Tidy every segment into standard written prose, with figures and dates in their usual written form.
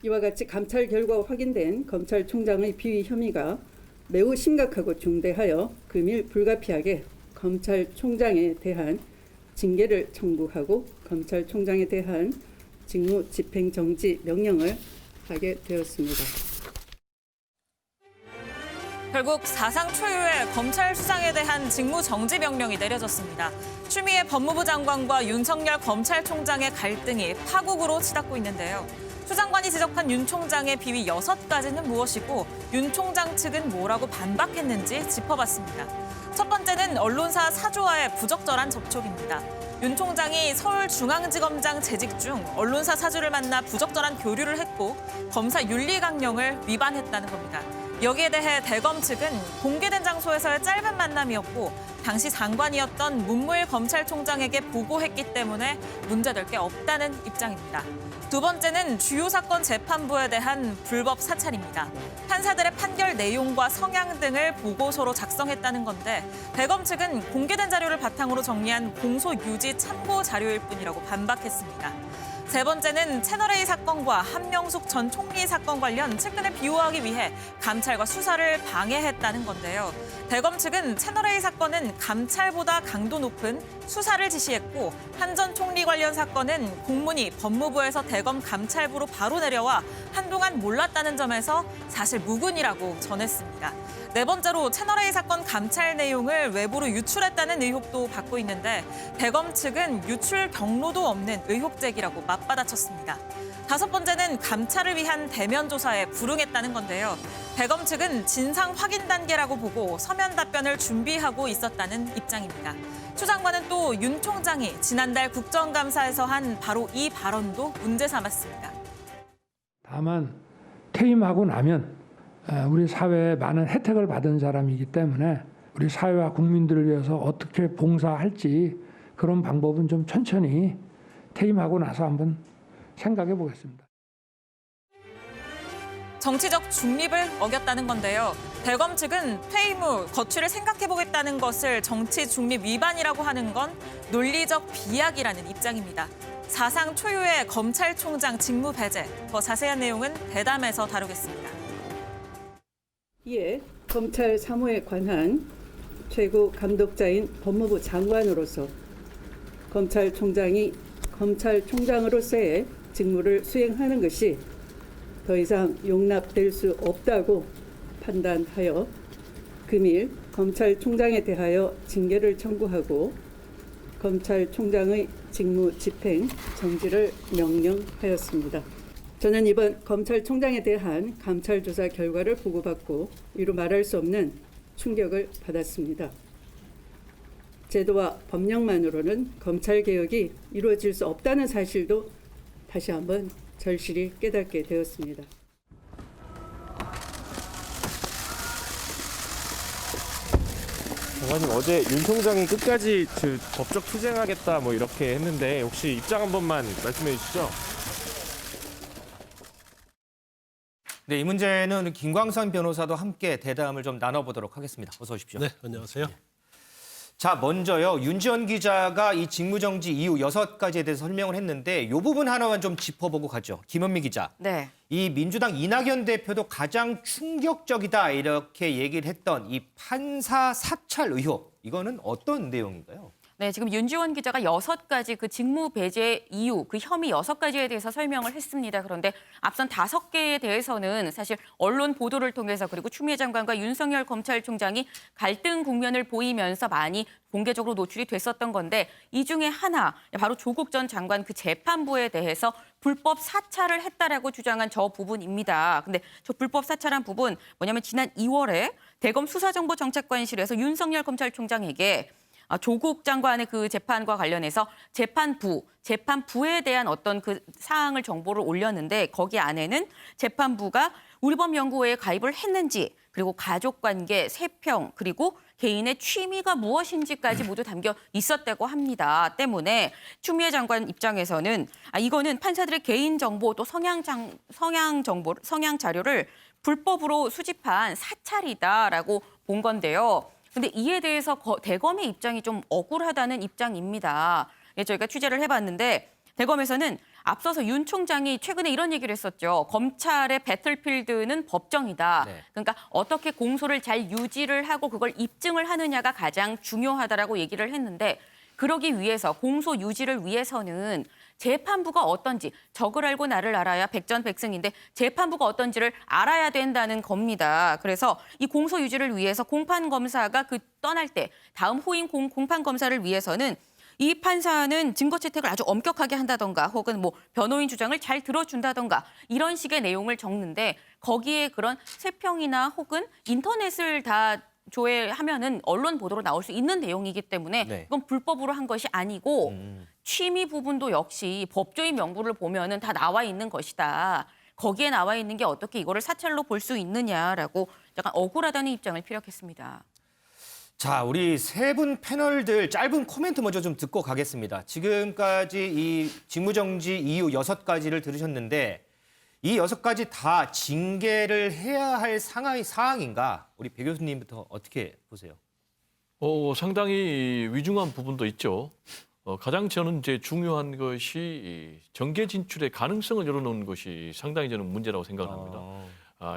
이와 같이 감찰 결과 확인된 검찰총장의 비위 혐의가 매우 심각하고 중대하여 금일 불가피하게 검찰총장에 대한 징계를 청구하고 검찰총장에 대한 직무 집행 정지 명령을 하게 되었습니다. 결국 사상 초유의 검찰 수장에 대한 직무 정지 명령이 내려졌습니다. 추미애 법무부 장관과 윤석열 검찰총장의 갈등이 파국으로 치닫고 있는데요. 추 장관이 지적한 윤 총장의 비위 6가지는 무엇이고 윤 총장 측은 뭐라고 반박했는지 짚어봤습니다. 첫 번째는 언론사 사주와의 부적절한 접촉입니다. 윤 총장이 서울중앙지검장 재직 중 언론사 사주를 만나 부적절한 교류를 했고 검사 윤리 강령을 위반했다는 겁니다. 여기에 대해 대검 측은 공개된 장소에서의 짧은 만남이었고 당시 장관이었던 문무일 검찰총장에게 보고했기 때문에 문제될 게 없다는 입장입니다. 두 번째는 주요 사건 재판부에 대한 불법 사찰입니다. 판사들의 판결 내용과 성향 등을 보고서로 작성했다는 건데 대검 측은 공개된 자료를 바탕으로 정리한 공소 유지 참고 자료일 뿐이라고 반박했습니다. 세 번째는 채널A 사건과 한명숙 전 총리 사건 관련 측근을 비호하기 위해 감찰과 수사를 방해했다는 건데요. 대검 측은 채널A 사건은 감찰보다 강도 높은 수사를 지시했고 한 전 총리 관련 사건은 공문이 법무부에서 대검 감찰부로 바로 내려와 한동안 몰랐다는 점에서 사실 무근이라고 전했습니다. 네 번째로 채널A 사건 감찰 내용을 외부로 유출했다는 의혹도 받고 있는데 대검 측은 유출 경로도 없는 의혹 제기라고 맞받아쳤습니다. 다섯 번째는 감찰을 위한 대면 조사에 불응했다는 건데요. 대검 측은 진상 확인 단계라고 보고 서면 답변을 준비하고 있었다는 입장입니다. 추 장관은 또 윤 총장이 지난달 국정감사에서 한 바로 이 발언도 문제 삼았습니다. 다만 퇴임하고 나면 우리 사회에 많은 혜택을 받은 사람이기 때문에 우리 사회와 국민들을 위해서 어떻게 봉사할지 그런 방법은 좀 천천히 퇴임하고 나서 한번 생각해 보겠습니다. 정치적 중립을 어겼다는 건데요. 대검 측은 퇴임 후 거취를 생각해보겠다는 것을 정치 중립 위반이라고 하는 건 논리적 비약이라는 입장입니다. 사상 초유의 검찰총장 직무 배제, 더 자세한 내용은 대담에서 다루겠습니다. 이에 검찰 사무에 관한 최고 감독자인 법무부 장관으로서 검찰총장이 검찰총장으로서의 직무를 수행하는 것이 더 이상 용납될 수 없다고 판단하여 금일 검찰총장에 대하여 징계를 청구하고 검찰총장의 직무 집행 정지를 명령하였습니다. 저는 이번 검찰총장에 대한 감찰 조사 결과를 보고받고 이루 말할 수 없는 충격을 받았습니다. 제도와 법령만으로는 검찰개혁이 이루어질 수 없다는 사실도 다시 한번 절실히 깨닫게 되었습니다. 장관님, 어제 윤 총장이 끝까지 법적 투쟁하겠다 뭐 이렇게 했는데 혹시 입장 한 번만 말씀해 주시죠. 네, 이 문제는 김광선 변호사도 함께 대담을 좀 나눠보도록 하겠습니다. 어서 오십시오. 네, 안녕하세요. 자, 먼저요. 윤지원 기자가 이 직무정지 이유 6가지에 대해서 설명을 했는데 이 부분 하나만 좀 짚어보고 가죠. 김은미 기자. 네. 이 민주당 이낙연 대표도 가장 충격적이다 이렇게 얘기를 했던 이 판사 사찰 의혹. 이거는 어떤 내용인가요? 네, 지금 윤지원 기자가 6가지 그 직무 배제 이유, 그 혐의 6가지에 대해서 설명을 했습니다. 그런데 앞선 5개에 대해서는 사실 언론 보도를 통해서 그리고 추미애 장관과 윤석열 검찰총장이 갈등 국면을 보이면서 많이 공개적으로 노출이 됐었던 건데 이 중에 하나, 바로 조국 전 장관 그 재판부에 대해서 불법 사찰을 했다라고 주장한 저 부분입니다. 근데 저 불법 사찰한 부분 뭐냐면 지난 2월에 대검 수사정보정책관실에서 윤석열 검찰총장에게 조국 장관의 그 재판과 관련해서 재판부에 대한 어떤 그 사항을 정보를 올렸는데 거기 안에는 재판부가 우리법연구회에 가입을 했는지 그리고 가족관계, 세평 그리고 개인의 취미가 무엇인지까지 모두 담겨 있었다고 합니다. 때문에 추미애 장관 입장에서는 이거는 판사들의 개인 정보 또 성향 자료를 불법으로 수집한 사찰이다라고 본 건데요. 근데 이에 대해서 대검의 입장이 좀 억울하다는 입장입니다. 저희가 취재를 해봤는데 대검에서는 앞서서 윤 총장이 최근에 이런 얘기를 했었죠. 검찰의 배틀필드는 법정이다. 네. 그러니까 어떻게 공소를 잘 유지를 하고 그걸 입증을 하느냐가 가장 중요하다라고 얘기를 했는데 그러기 위해서 공소 유지를 위해서는 재판부가 어떤지 적을 알고 나를 알아야 백전백승인데 재판부가 어떤지를 알아야 된다는 겁니다. 그래서 이 공소 유지를 위해서 공판검사가 그 떠날 때 다음 후임 공판검사를 위해서는 이 판사는 증거 채택을 아주 엄격하게 한다던가 혹은 뭐 변호인 주장을 잘 들어준다던가 이런 식의 내용을 적는데 거기에 그런 세평이나 혹은 인터넷을 다 조회하면은 언론 보도로 나올 수 있는 내용이기 때문에 네. 이건 불법으로 한 것이 아니고 취미 부분도 역시 법조인 명부를 보면은 다 나와 있는 것이다. 거기에 나와 있는 게 어떻게 이거를 사찰로 볼 수 있느냐라고 약간 억울하다는 입장을 피력했습니다. 자, 우리 세 분 패널들 짧은 코멘트 먼저 좀 듣고 가겠습니다. 지금까지 이 직무정지 이유 6가지를 들으셨는데 이 6가지 다 징계를 해야 할 사항인가? 우리 배 교수님부터 어떻게 보세요? 상당히 위중한 부분도 있죠. 가장 저는 이제 중요한 것이 이 정계 진출의 가능성을 열어놓는 것이 상당히 저는 문제라고 생각을 합니다.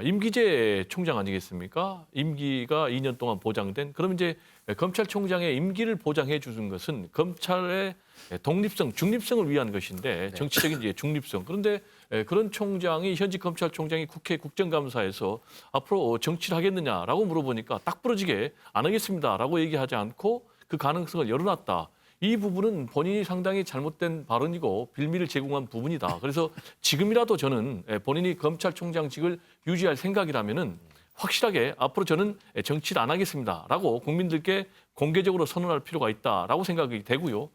임기제 총장 아니겠습니까? 임기가 2년 동안 보장된. 그럼 이제 검찰총장의 임기를 보장해 주는 것은 검찰의 독립성, 중립성을 위한 것인데 정치적인 이제 중립성. 그런데 그런 총장이 현직 검찰총장이 국회 국정감사에서 앞으로 정치를 하겠느냐라고 물어보니까 딱 부러지게 안 하겠습니다라고 얘기하지 않고 그 가능성을 열어놨다. 이 부분은 본인이 상당히 잘못된 발언이고 빌미를 제공한 부분이다. 그래서 지금이라도 저는 본인이 검찰총장직을 유지할 생각이라면은 확실하게 앞으로 저는 정치를 안 하겠습니다라고 국민들께 공개적으로 선언할 필요가 있다라고 생각이 되고요.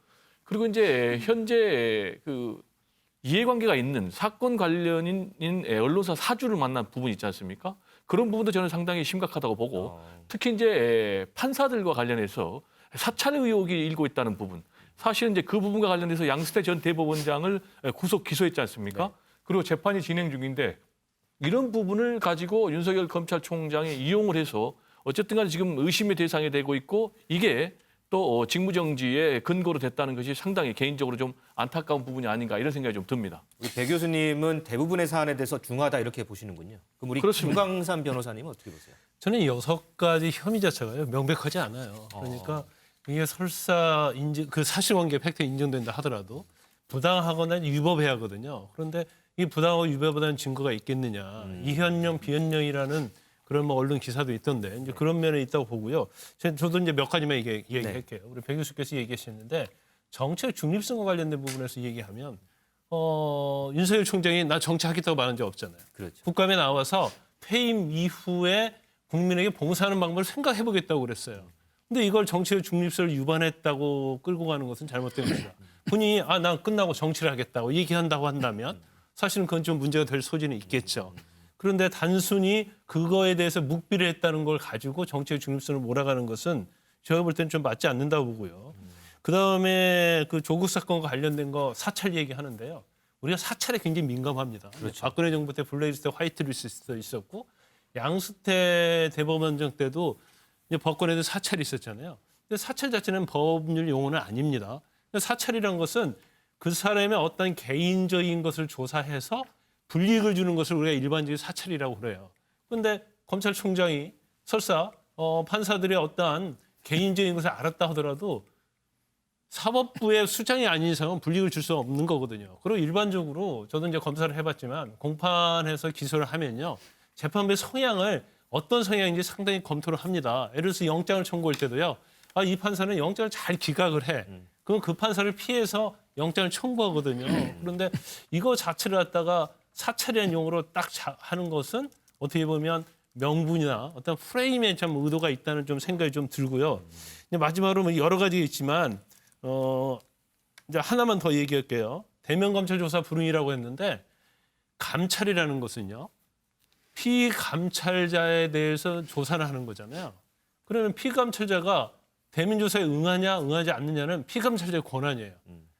그리고 이제 현재 그 이해관계가 있는 사건 관련인 언론사 사주를 만난 부분이 있지 않습니까? 그런 부분도 저는 상당히 심각하다고 보고 특히 이제 판사들과 관련해서 사찰 의혹이 일고 있다는 부분. 사실은 이제 그 부분과 관련해서 양승태 전 대법원장을 구속 기소했지 않습니까? 그리고 재판이 진행 중인데 이런 부분을 가지고 윤석열 검찰총장이 이용을 해서 어쨌든 간에 지금 의심의 대상이 되고 있고 이게 또 직무정지의 근거로 됐다는 것이 상당히 개인적으로 좀 안타까운 부분이 아닌가 이런 생각이 좀 듭니다. 우리 배 교수님은 대부분의 사안에 대해서 중하다 이렇게 보시는군요. 그럼 우리 그렇습니다. 김광삼 변호사님은 어떻게 보세요? 저는 6가지 혐의 자체가요 명백하지 않아요. 그러니까 이게 설사 그 사실관계 팩트 인정된다 하더라도 부당하거나 위법해야 하거든요. 그런데 이 부당하고 위법하다는 증거가 있겠느냐. 이현령 비현령이라는 그런 뭐 언론 기사도 있던데 이제 그런 면에 있다고 보고요. 저도 이제 몇 가지만 얘기할게요. 우리 배 교수께서 얘기하셨는데 정치의 중립성과 관련된 부분에서 얘기하면 윤석열 총장이 나 정치하겠다고 말한 적 없잖아요. 그렇죠. 국감에 나와서 퇴임 이후에 국민에게 봉사하는 방법을 생각해보겠다고 그랬어요. 근데 이걸 정치의 중립성을 위반했다고 끌고 가는 것은 잘못된 겁니다. 본인이 난 끝나고 정치를 하겠다고 얘기한다고 한다면 사실은 그건 좀 문제가 될 소지는 있겠죠. 그런데 단순히 그거에 대해서 묵비를 했다는 걸 가지고 정치의 중립성을 몰아가는 것은 제가 볼 때는 좀 맞지 않는다고 보고요. 그다음에 그 조국 사건과 관련된 거 사찰 얘기하는데요. 우리가 사찰에 굉장히 민감합니다. 그렇죠. 박근혜 정부 때 블랙리스트, 화이트리스트도 있었고 양승태 대법원장 때도 이제 법권에도 사찰이 있었잖아요. 근데 사찰 자체는 법률 용어는 아닙니다. 사찰이란 것은 그 사람의 어떤 개인적인 것을 조사해서 불이익을 주는 것을 우리가 일반적인 사찰이라고 그래요. 그런데 검찰총장이 설사 판사들의 어떠한 개인적인 것을 알았다 하더라도 사법부의 수장이 아닌 이상은 불이익을 줄 수 없는 거거든요. 그리고 일반적으로 저도 이제 검사를 해봤지만 공판에서 기소를 하면요. 재판부의 성향을 어떤 성향인지 상당히 검토를 합니다. 예를 들어서 영장을 청구할 때도요. 이 판사는 영장을 잘 기각을 해. 그럼 그 판사를 피해서 영장을 청구하거든요. 그런데 이거 자체를 갖다가 사찰이라는 용어로 딱 하는 것은 어떻게 보면 명분이나 어떤 프레임에 참 의도가 있다는 좀 생각이 좀 들고요. 마지막으로 뭐 여러 가지 있지만 이제 하나만 더 얘기할게요. 대면검찰조사 불응이라고 했는데 감찰이라는 것은요. 피감찰자에 대해서 조사를 하는 거잖아요. 그러면 피감찰자가 대면조사에 응하지 않느냐는 피감찰자의 권한이에요.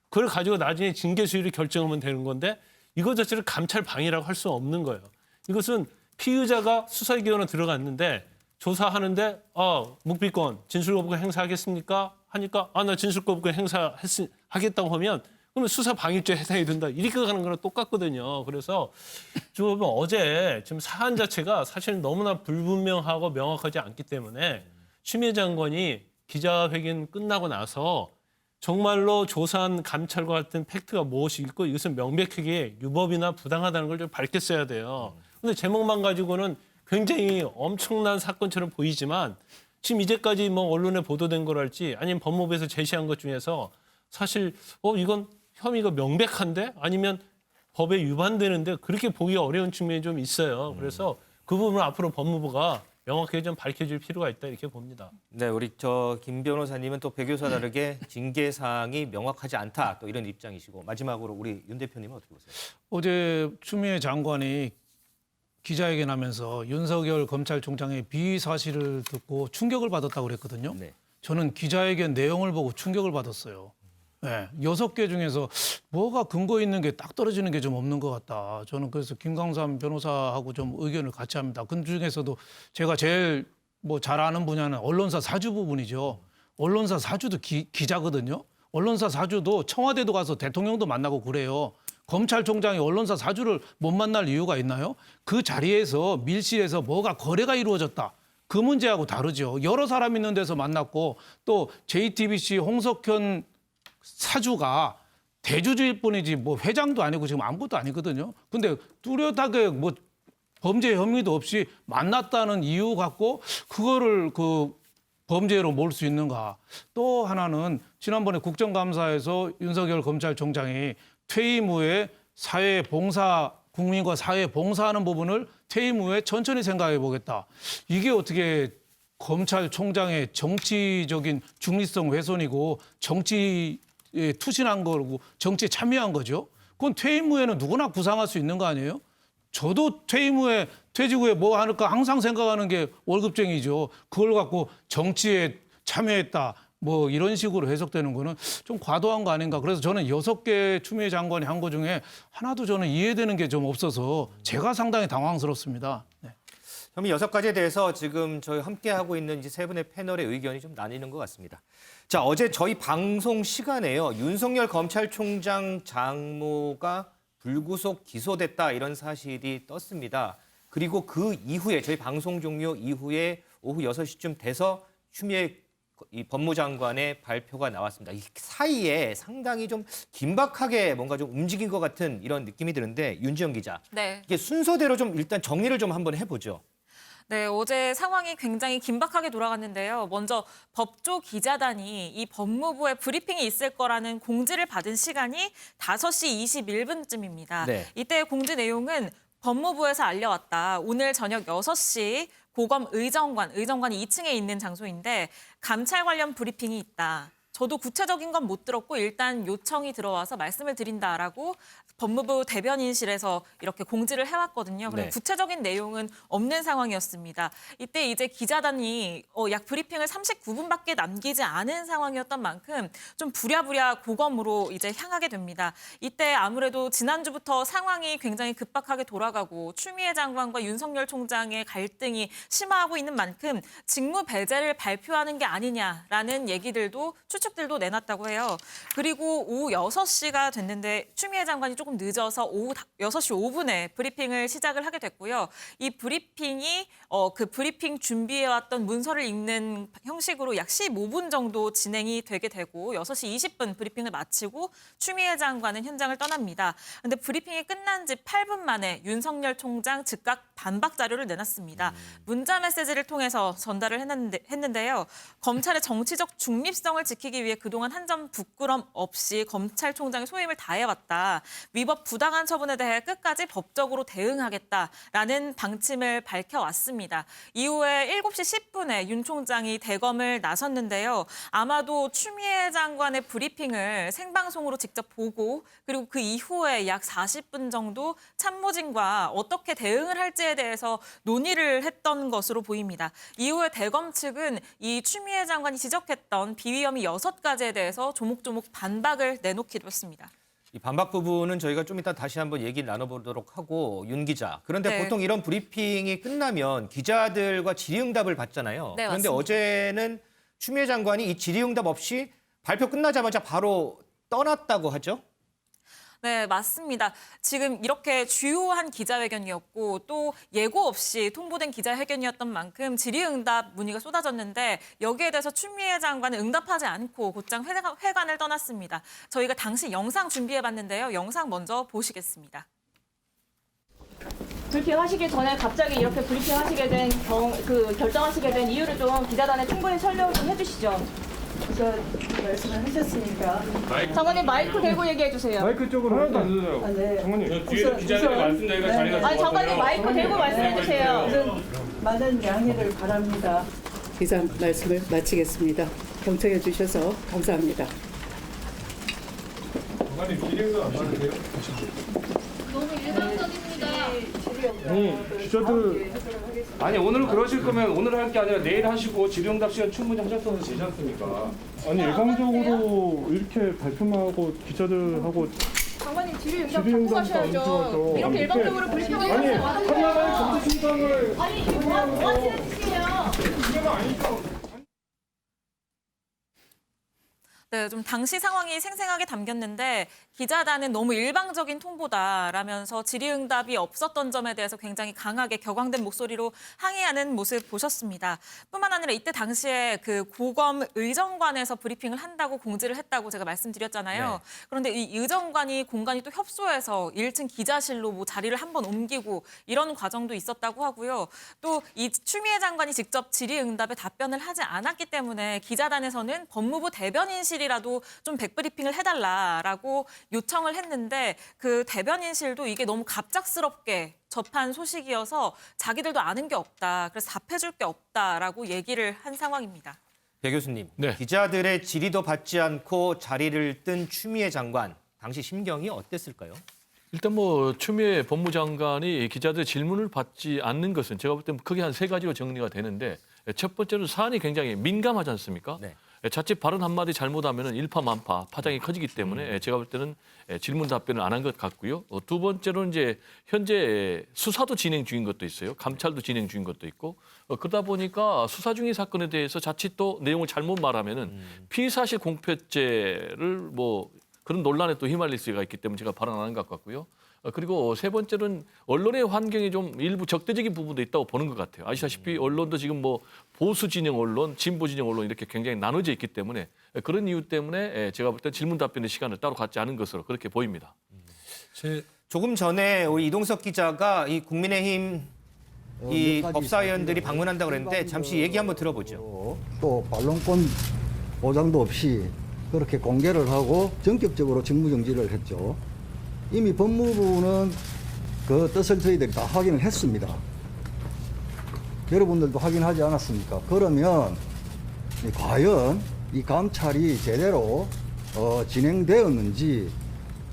그걸 가지고 나중에 징계 수위를 결정하면 되는 건데 이것 자체를 감찰 방해라고 할 수 없는 거예요. 이것은 피의자가 수사기관으로 들어갔는데 조사하는데 묵비권, 진술거부권 행사하겠습니까? 하니까 나 진술거부권 행사하겠다고 하면 그러면 수사 방일죄 해당이 된다. 이렇게 가는 거랑 똑같거든요. 그래서 좀 어제 지금 사안 자체가 사실 너무나 불분명하고 명확하지 않기 때문에 추미애 장관이 기자회견 끝나고 나서 정말로 조사한 감찰과 같은 팩트가 무엇이 있고 이것은 명백하게 유법이나 부당하다는 걸 좀 밝혔어야 돼요. 근데 제목만 가지고는 굉장히 엄청난 사건처럼 보이지만 지금 이제까지 뭐 언론에 보도된 거랄지 아니면 법무부에서 제시한 것 중에서 사실 이건 혐의가 명백한데 아니면 법에 위반되는데 그렇게 보기 어려운 측면이 좀 있어요. 그래서 그 부분을 앞으로 법무부가 명확하게 좀 밝혀줄 필요가 있다 이렇게 봅니다. 네, 우리 김 변호사님은 또 배 교수와 다르게 징계 사항이 명확하지 않다 또 이런 입장이시고 마지막으로 우리 윤 대표님은 어떻게 보세요? 어제 추미애 장관이 기자회견하면서 윤석열 검찰총장의 비위 사실을 듣고 충격을 받았다고 그랬거든요. 네. 저는 기자회견 내용을 보고 충격을 받았어요. 네, 6개 중에서 뭐가 근거 있는 게 딱 떨어지는 게 좀 없는 것 같다. 저는 그래서 김광삼 변호사하고 좀 의견을 같이 합니다. 그 중에서도 제가 제일 뭐 잘 아는 분야는 언론사 사주 부분이죠. 언론사 사주도 기자거든요. 언론사 사주도 청와대도 가서 대통령도 만나고 그래요. 검찰총장이 언론사 사주를 못 만날 이유가 있나요? 그 자리에서 밀실에서 뭐가 거래가 이루어졌다. 그 문제하고 다르죠. 여러 사람 있는 데서 만났고 또 JTBC 홍석현 사주가 대주주일 뿐이지 뭐 회장도 아니고 지금 아무것도 아니거든요. 근데 뚜렷하게 뭐 범죄 혐의도 없이 만났다는 이유 갖고 그거를 그 범죄로 몰 수 있는가. 또 하나는 지난번에 국정감사에서 윤석열 검찰총장이 퇴임 후에 사회 봉사, 국민과 사회에 봉사하는 부분을 퇴임 후에 천천히 생각해 보겠다. 이게 어떻게 검찰총장의 정치적인 중립성 훼손이고 정치에 투신한 거고 정치에 참여한 거죠. 그건 퇴임 후에는 누구나 구상할 수 있는 거 아니에요? 저도 퇴임 후에 퇴직 후에 뭐 할까 항상 생각하는 게 월급쟁이죠. 그걸 갖고 정치에 참여했다. 뭐 이런 식으로 해석되는 거는 좀 과도한 거 아닌가. 그래서 저는 6개 추미애 장관이 한 거 중에 하나도 저는 이해되는 게 좀 없어서 제가 상당히 당황스럽습니다. 네. 혐의 6가지에 대해서 지금 저희 함께하고 있는 이제 세 분의 패널의 의견이 좀 나뉘는 것 같습니다. 자, 어제 저희 방송 시간에요. 윤석열 검찰총장 장모가 불구속 기소됐다 이런 사실이 떴습니다. 그리고 그 이후에 저희 방송 종료 이후에 오후 6시쯤 돼서 추미애 이 법무장관의 발표가 나왔습니다. 이 사이에 상당히 좀 긴박하게 뭔가 좀 움직인 것 같은 이런 느낌이 드는데 윤지영 기자. 네. 이게 순서대로 좀 일단 정리를 좀 한번 해보죠. 네, 어제 상황이 굉장히 긴박하게 돌아갔는데요. 먼저 법조 기자단이 이 법무부에 브리핑이 있을 거라는 공지를 받은 시간이 5시 21분쯤입니다. 네. 이때 공지 내용은 법무부에서 알려왔다. 오늘 저녁 6시 고검 의정관이 2층에 있는 장소인데 감찰 관련 브리핑이 있다. 저도 구체적인 건 못 들었고 일단 요청이 들어와서 말씀을 드린다라고 법무부 대변인실에서 이렇게 공지를 해왔거든요. 그럼 네. 구체적인 내용은 없는 상황이었습니다. 이때 이제 기자단이 약 브리핑을 39분밖에 남기지 않은 상황이었던 만큼 좀 부랴부랴 고검으로 이제 향하게 됩니다. 이때 아무래도 지난주부터 상황이 굉장히 급박하게 돌아가고 추미애 장관과 윤석열 총장의 갈등이 심화하고 있는 만큼 직무 배제를 발표하는 게 아니냐라는 얘기들도 추측들도 내놨다고 해요. 그리고 오후 6시가 됐는데 추미애 장관이 조금 늦어서 오후 6시 5분에 브리핑을 시작을 하게 됐고요. 이 브리핑이 그 브리핑 준비해왔던 문서를 읽는 형식으로 약 15분 정도 진행이 되게 되고 6시 20분 브리핑을 마치고 추미애 장관은 현장을 떠납니다. 그런데 브리핑이 끝난 지 8분 만에 윤석열 총장 즉각 반박 자료를 내놨습니다. 문자 메시지를 통해서 전달을 했는데요. 검찰의 정치적 중립성을 지키기 위해 그동안 한 점 부끄럼 없이 검찰총장의 소임을 다해왔다. 위법 부당한 처분에 대해 끝까지 법적으로 대응하겠다라는 방침을 밝혀왔습니다. 이후에 7시 10분에 윤 총장이 대검을 나섰는데요. 아마도 추미애 장관의 브리핑을 생방송으로 직접 보고 그리고 그 이후에 약 40분 정도 참모진과 어떻게 대응을 할지에 대해서 논의를 했던 것으로 보입니다. 이후에 대검 측은 이 추미애 장관이 지적했던 비위 혐의 6가지에 대해서 조목조목 반박을 내놓기도 했습니다. 이 반박 부분은 저희가 좀 이따 다시 한번 얘기 나눠보도록 하고 윤 기자. 그런데 네. 보통 이런 브리핑이 끝나면 기자들과 질의응답을 받잖아요. 네, 그런데 맞습니다. 어제는 추미애 장관이 이 질의응답 없이 발표 끝나자마자 바로 떠났다고 하죠? 네, 맞습니다. 지금 이렇게 주요한 기자회견이었고 또 예고 없이 통보된 기자회견이었던 만큼 질의응답 문의가 쏟아졌는데 여기에 대해서 추미애 장관은 응답하지 않고 곧장 회관을 떠났습니다. 저희가 당시 영상 준비해봤는데요. 영상 먼저 보시겠습니다. 브리핑하시기 전에 갑자기 이렇게 브리핑하시게 된 결정하시게 된 이유를 좀 기자단에 충분히 설명을 좀 해주시죠. 우선 말씀을 하셨으니까. 장관님 마이크 대고 얘기해 주세요. 마이크 쪽으로 하나도 안 들려요. 아, 네. 장관님 뒤에 기자들이 말씀드리니까 자리가 아니 장관님 마이크 대고 말씀해 주세요. 우선 많은 양해를 바랍니다. 이상 말씀을 마치겠습니다. 경청해 주셔서 감사합니다. 장관님 기능도 안 받으세요? 너무 일방적입니다. 아니 기자들 아니 오늘 그러실 거면 오늘 할 게 아니라 내일 하시고 질의응답 시간 충분히 하셨어도 되지 않습니까? 아니 일방적으로 이렇게 발표만 하고 기자들하고 장관님 질의응답 받고 가셔야죠. 이렇게 일방적으로 브리핑을 아니 하세요. 하나만 정치신강을 아니 이게 뭐 하시는 짓이에요? 이게 아니죠. 네, 좀 당시 상황이 생생하게 담겼는데 기자단은 너무 일방적인 통보다라면서 질의응답이 없었던 점에 대해서 굉장히 강하게 격앙된 목소리로 항의하는 모습 보셨습니다. 뿐만 아니라 이때 당시에 그 고검 의정관에서 브리핑을 한다고 공지를 했다고 제가 말씀드렸잖아요. 네. 그런데 이 의정관이 공간이 또 협소해서 1층 기자실로 뭐 자리를 한번 옮기고 이런 과정도 있었다고 하고요. 또 이 추미애 장관이 직접 질의응답에 답변을 하지 않았기 때문에 기자단에서는 법무부 대변인실이라도 좀 백브리핑을 해달라라고 요청을 했는데 그 대변인실도 이게 너무 갑작스럽게 접한 소식이어서 자기들도 아는 게 없다. 그래서 답해줄 게 없다라고 얘기를 한 상황입니다. 배 교수님, 네. 기자들의 질의도 받지 않고 자리를 뜬 추미애 장관, 당시 심경이 어땠을까요? 일단 뭐 추미애 법무장관이 기자들의 질문을 받지 않는 것은 제가 볼 때 크게 한 3가지로 정리가 되는데 첫 번째는 사안이 굉장히 민감하지 않습니까? 네. 자칫 발언 한마디 잘못하면 일파만파 파장이 커지기 때문에 제가 볼 때는 질문 답변을 안 한 것 같고요. 두 번째로는 이제 현재 수사도 진행 중인 것도 있어요. 감찰도 진행 중인 것도 있고 그러다 보니까 수사 중인 사건에 대해서 자칫 또 내용을 잘못 말하면은 피의사실 공표죄를 뭐 그런 논란에 또 휘말릴 수가 있기 때문에 제가 발언 안 한 것 같고요. 그리고 세 번째는 언론의 환경이 좀 일부 적대적인 부분도 있다고 보는 것 같아요. 아시다시피 언론도 지금 뭐 보수 진영 언론, 진보 진영 언론 이렇게 굉장히 나눠져 있기 때문에 그런 이유 때문에 제가 볼 때 질문 답변의 시간을 따로 갖지 않은 것으로 그렇게 보입니다. 조금 전에 우리 이동석 기자가 이 국민의힘 이 법사위원들이 방문한다고 그랬는데 잠시 얘기 한번 들어보죠. 또 반론권 보장도 없이 그렇게 공개를 하고 전격적으로 직무정지를 했죠. 이미 법무부는 그 뜻을 저희들이 다 확인을 했습니다. 여러분들도 확인하지 않았습니까? 그러면 과연 이 감찰이 제대로 진행되었는지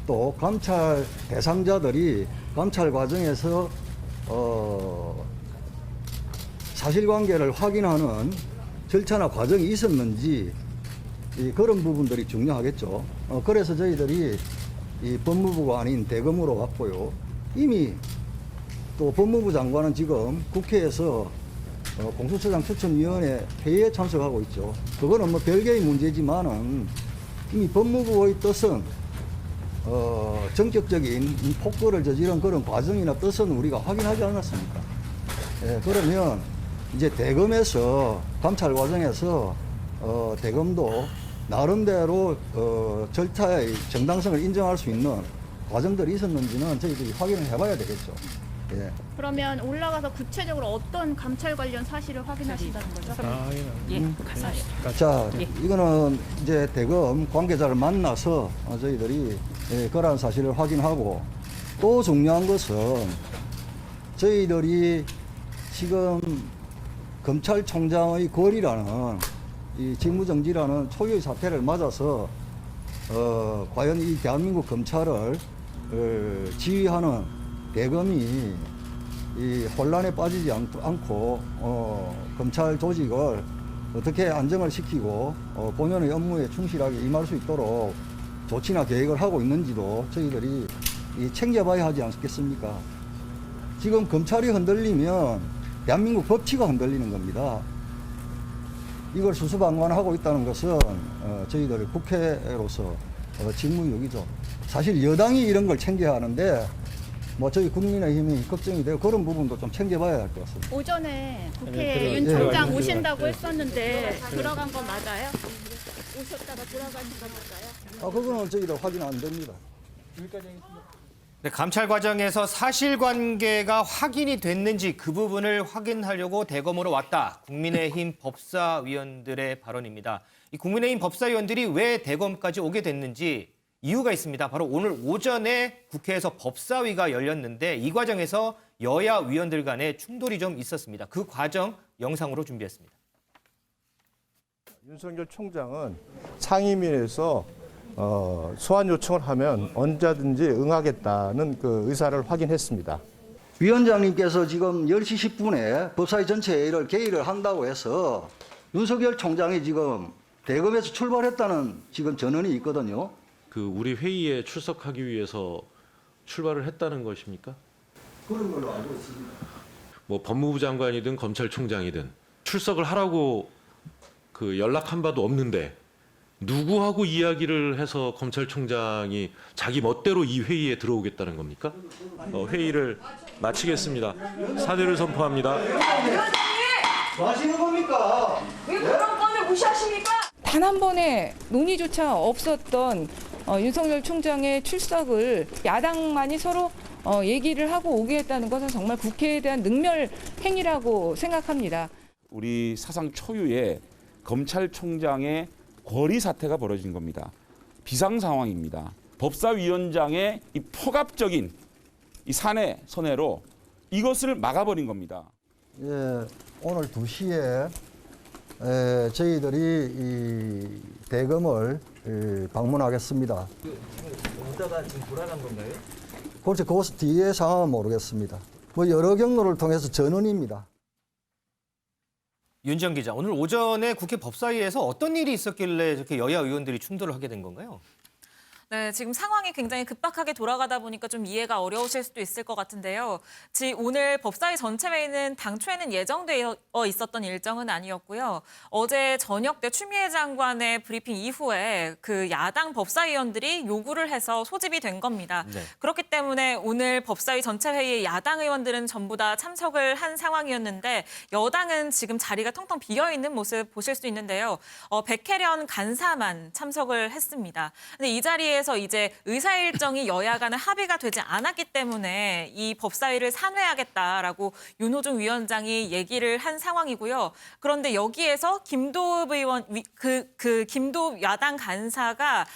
또 감찰 대상자들이 감찰 과정에서 사실관계를 확인하는 절차나 과정이 있었는지 그런 부분들이 중요하겠죠. 그래서 저희들이 이 법무부가 아닌 대검으로 갔고요. 이미 또 법무부 장관은 지금 국회에서 공수처장 추천위원회 회의에 참석하고 있죠. 그거는 뭐 별개의 문제지만은 이미 법무부의 뜻은 전격적인 폭거를 저지른 그런 과정이나 뜻은 우리가 확인하지 않았습니까? 예, 그러면 이제 대검에서 감찰 과정에서 대검도 나름대로 절차의 정당성을 인정할 수 있는 과정들이 있었는지는 저희들이 확인을 해봐야 되겠죠. 예. 그러면 올라가서 구체적으로 어떤 감찰 관련 사실을 확인하신다는 거죠? 자, 이거는 이제 대검 관계자를 만나서 저희들이 그러한 사실을 확인하고 또 중요한 것은 저희들이 지금 검찰총장의 거리라는 이 직무정지라는 초유의 사태를 맞아서 과연 이 대한민국 검찰을 지휘하는 대검이 이 혼란에 빠지지 않고 검찰 조직을 어떻게 안정을 시키고 본연의 업무에 충실하게 임할 수 있도록 조치나 계획을 하고 있는지도 저희들이 챙겨봐야 하지 않겠습니까? 지금 검찰이 흔들리면 대한민국 법치가 흔들리는 겁니다. 이걸 수수방관하고 있다는 것은 저희들 국회로서 직무유기죠. 사실 여당이 이런 걸 챙겨야 하는데 뭐 저희 국민의힘이 걱정이 되고 그런 부분도 좀 챙겨봐야 할 것 같습니다. 오전에 국회에 윤 총장 오신다고 했었는데 들어간 거 맞아요? 오셨다가 들어가신 거 맞아요? 그거는 저희도 확인 안 됩니다. 네, 감찰 과정에서 사실관계가 확인이 됐는지 그 부분을 확인하려고 대검으로 왔다. 국민의힘 법사위원들의 발언입니다. 이 국민의힘 법사위원들이 왜 대검까지 오게 됐는지 이유가 있습니다. 바로 오늘 오전에 국회에서 법사위가 열렸는데 이 과정에서 여야 위원들 간의 충돌이 좀 있었습니다. 그 과정 영상으로 준비했습니다. 윤석열 총장은 상임위에서 소환 요청을 하면 언제든지 응하겠다는 그 의사를 확인했습니다. 위원장님께서 지금 10시 10분에 법사위 전체 회의를 개의를 한다고 해서 윤석열 총장이 지금 대검에서 출발했다는 지금 전언이 있거든요. 그 우리 회의에 출석하기 위해서 출발을 했다는 것입니까? 그런 걸로 알고 있습니다. 뭐 법무부 장관이든 검찰총장이든 출석을 하라고 그 연락한 바도 없는데 누구하고 이야기를 해서 검찰총장이 자기 멋대로 이 회의에 들어오겠다는 겁니까? 회의를 마치겠습니다. 사퇴를 선포합니다. 뭐 하시는 겁니까? 왜 그런 건을 무시하십니까? 단 한 번의 논의조차 없었던 윤석열 총장의 출석을 야당만이 서로 얘기를 하고 오게 했다는 것은 정말 국회에 대한 능멸 행위라고 생각합니다. 우리 사상 초유의 검찰총장의 거리 사태가 벌어진 겁니다. 비상 상황입니다. 법사위원장의 이 폭압적인 이 사내 선회로 이것을 막아버린 겁니다. 예, 오늘 2시에 저희들이 이 대검을 방문하겠습니다. 오다가 지금 돌아간 건가요? 그렇죠. 그 뒤에 상황은 모르겠습니다. 뭐 여러 경로를 통해서 전원입니다. 윤지영 기자, 오늘 오전에 국회 법사위에서 어떤 일이 있었길래 이렇게 여야 의원들이 충돌을 하게 된 건가요? 네, 지금 상황이 굉장히 급박하게 돌아가다 보니까 좀 이해가 어려우실 수도 있을 것 같은데요. 오늘 법사위 전체 회의는 당초에는 예정되어 있었던 일정은 아니었고요. 어제 저녁 때 추미애 장관의 브리핑 이후에 그 야당 법사위원들이 요구를 해서 소집이 된 겁니다. 네. 그렇기 때문에 오늘 법사위 전체 회의에 야당 의원들은 전부 다 참석을 한 상황이었는데 여당은 지금 자리가 텅텅 비어 있는 모습 보실 수 있는데요. 백혜련 간사만 참석을 했습니다. 근데 이 자리에 이제 의사 일정이 여야 간에 합의가 되지 않았기 때문에 이 법사위를 산회하겠다라고 윤호중 위원장이 얘기를 한 상황이고요. 그런데 여기에서 김도읍 의원 김도읍 야당 간사가